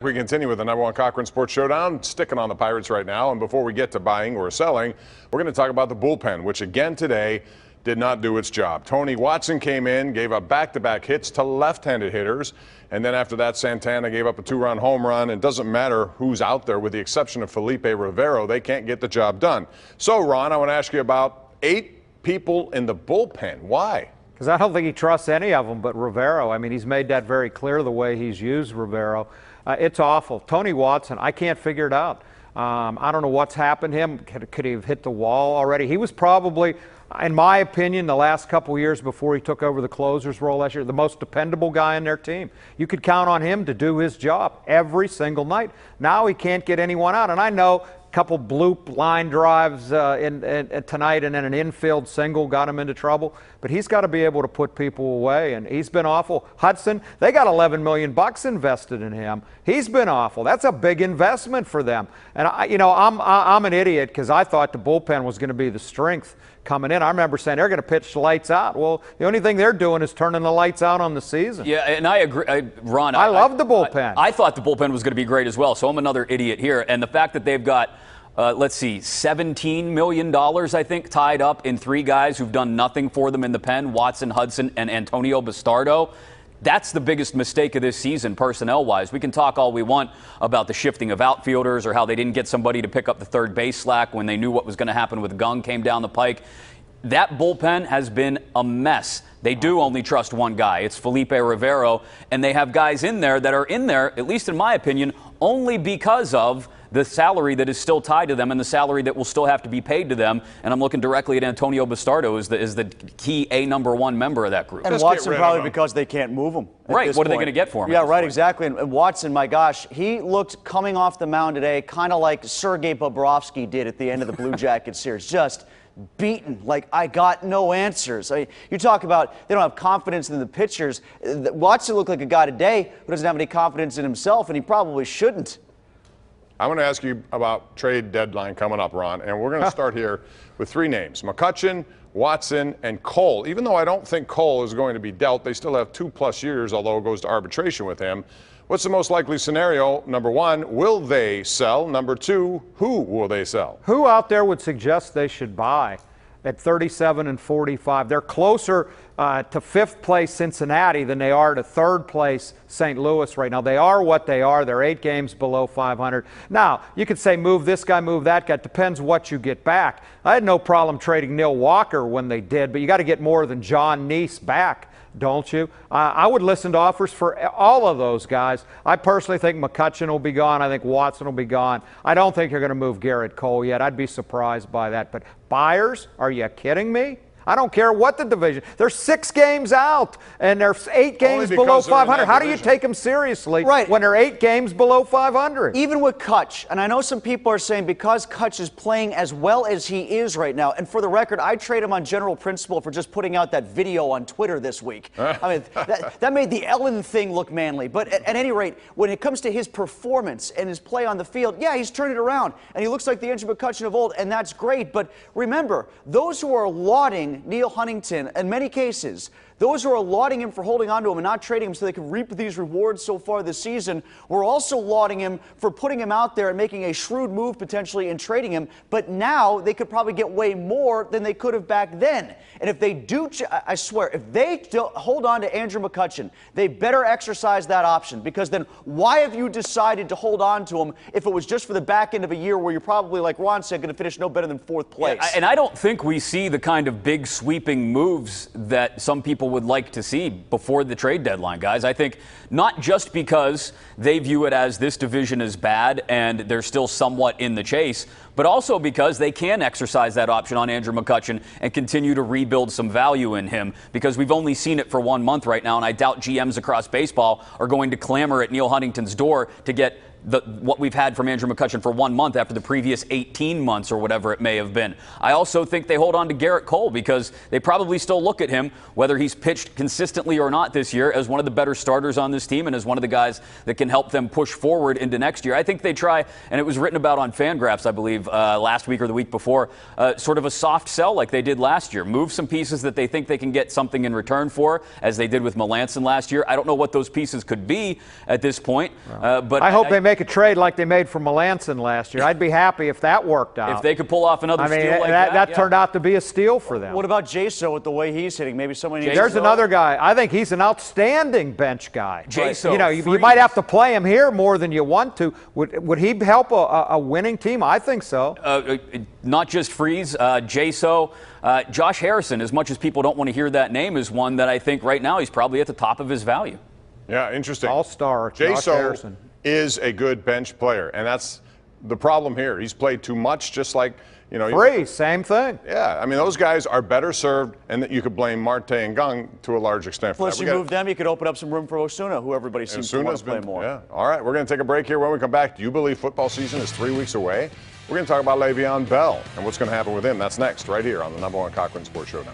We continue with the #1 Cochran Sports Showdown, sticking on the Pirates right now. And before we get to buying or selling, we're going to talk about the bullpen, which again today did not do its job. Tony Watson came in, gave up back-to-back hits to left-handed hitters. And then after that, Santana gave up a 2-run home run. It doesn't matter who's out there, with the exception of Felipe Rivero. They can't get the job done. So, Ron, I want to ask you about 8 people in the bullpen. Why? Because I don't think he trusts any of them but Rivero. I mean, he's made that very clear the way he's used Rivero. It's awful. Tony Watson, I can't figure it out. I don't know what's happened to him. Could he have hit the wall already? He was probably, in my opinion, the last couple of years before he took over the closer's role last year, the most dependable guy on their team. You could count on him to do his job every single night. Now he can't get anyone out. And I know couple bloop line drives tonight and then an infield single got him into trouble. But he's got to be able to put people away, and he's been awful. Hudson, they got $11 million invested in him. He's been awful. That's a big investment for them. And I'm an idiot because I thought the bullpen was going to be the strength coming in. I remember saying they're going to pitch lights out. Well, the only thing they're doing is turning the lights out on the season. Yeah, and I agree, Ron. I love the bullpen. I thought the bullpen was going to be great as well, so I'm another idiot here. And the fact that they've got, let's see, $17 million, I think, tied up in 3 guys who've done nothing for them in the pen, Watson, Hudson, and Antonio Bastardo. That's the biggest mistake of this season, personnel-wise. We can talk all we want about the shifting of outfielders or how they didn't get somebody to pick up the third base slack when they knew what was going to happen with Gung came down the pike. That bullpen has been a mess. They do only trust one guy. It's Felipe Rivero, and they have guys in there that are in there, at least in my opinion, only because of the salary that is still tied to them and the salary that will still have to be paid to them. And I'm looking directly at Antonio Bastardo as the key #1 member of that group. And Watson probably because they can't move him. Right. What are they going to get for him? Yeah, right, exactly. And Watson, my gosh, he looked coming off the mound today kind of like Sergei Bobrovsky did at the end of the Blue Jackets series. Just beaten, like I got no answers. I mean, you talk about they don't have confidence in the pitchers. Watson looked like a guy today who doesn't have any confidence in himself, and he probably shouldn't. I want to ask you about trade deadline coming up, Ron, and we're going to start here with 3 names: McCutchen, Watson, and Cole. Even though I don't think Cole is going to be dealt, they still have 2+ years, although it goes to arbitration with him. What's the most likely scenario? Number 1, will they sell? Number 2, who will they sell? Who out there would suggest they should buy at 37 and 45? They're closer to 5th place Cincinnati than they are to 3rd place St. Louis right now. They are what they are. They're 8 games below 500. Now, you could say move this guy, move that guy. It depends what you get back. I had no problem trading Neil Walker when they did, but you got to get more than John Neese back, don't you? I would listen to offers for all of those guys. I personally think McCutchen will be gone. I think Watson will be gone. I don't think you're going to move Garrett Cole yet. I'd be surprised by that. But buyers, are you kidding me? I don't care what the division. They're 6 games out, and they're 8 games below 500. How do you take them seriously when they're 8 games below 500? Even with Kutch, and I know some people are saying because Kutch is playing as well as he is right now, and for the record, I trade him on general principle for just putting out that video on Twitter this week. I mean, that made the Ellen thing look manly. But at any rate, when it comes to his performance and his play on the field, yeah, he's turned it around, and he looks like the Andrew McCutchen of old, and that's great. But remember, those who are lauding Neil Huntington, in many cases, those who are lauding him for holding on to him and not trading him so they can reap these rewards so far this season, were also lauding him for putting him out there and making a shrewd move potentially in trading him. But now they could probably get way more than they could have back then. And if they do, I swear, if they hold on to Andrew McCutchen, they better exercise that option, because then why have you decided to hold on to him if it was just for the back end of a year where you're probably, like Ron said, going to finish no better than 4th place? Yeah, and I don't think we see the kind of big sweeping moves that some people would like to see before the trade deadline, guys. I think not just because they view it as this division is bad and they're still somewhat in the chase, but also because they can exercise that option on Andrew McCutchen and continue to rebuild some value in him, because we've only seen it for 1 month right now, and I doubt GMs across baseball are going to clamor at Neil Huntington's door to get what we've had from Andrew McCutchen for 1 month after the previous 18 months or whatever it may have been. I also think they hold on to Garrett Cole because they probably still look at him, whether he's pitched consistently or not this year, as one of the better starters on this team and as one of the guys that can help them push forward into next year. I think they try, and it was written about on Fangraphs, I believe, gave last week or the week before sort of a soft sell like they did last year. Move some pieces that they think they can get something in return for, as they did with Melanson last year. I don't know what those pieces could be at this point. But I hope they make a trade like they made for Melanson last year. I'd be happy if that worked out. If they could pull off another steal like that turned out to be a steal for them. What about Jaso with the way he's hitting? Maybe somebody needs There's another guy. I think he's an outstanding bench guy. Jaso, you know, you might have to play him here more than you want to. Would he help a winning team? I think so. Not just Freeze, Jaso, Josh Harrison, as much as people don't want to hear that name, is one that I think right now he's probably at the top of his value. Yeah, interesting. All-star Josh Harrison is a good bench player, and that's the problem here. He's played too much, just like, you know. Freeze, same thing. Yeah, I mean, those guys are better served, and that you could blame Marte and Gung to a large extent for Plus, that. you move them, you could open up some room for Osuna, who everybody seems to want to play more. Yeah. All right, we're going to take a break here. When we come back, do you believe football season is 3 weeks away? We're going to talk about Le'Veon Bell and what's going to happen with him. That's next, right here on the #1 Cochran Sports Showdown.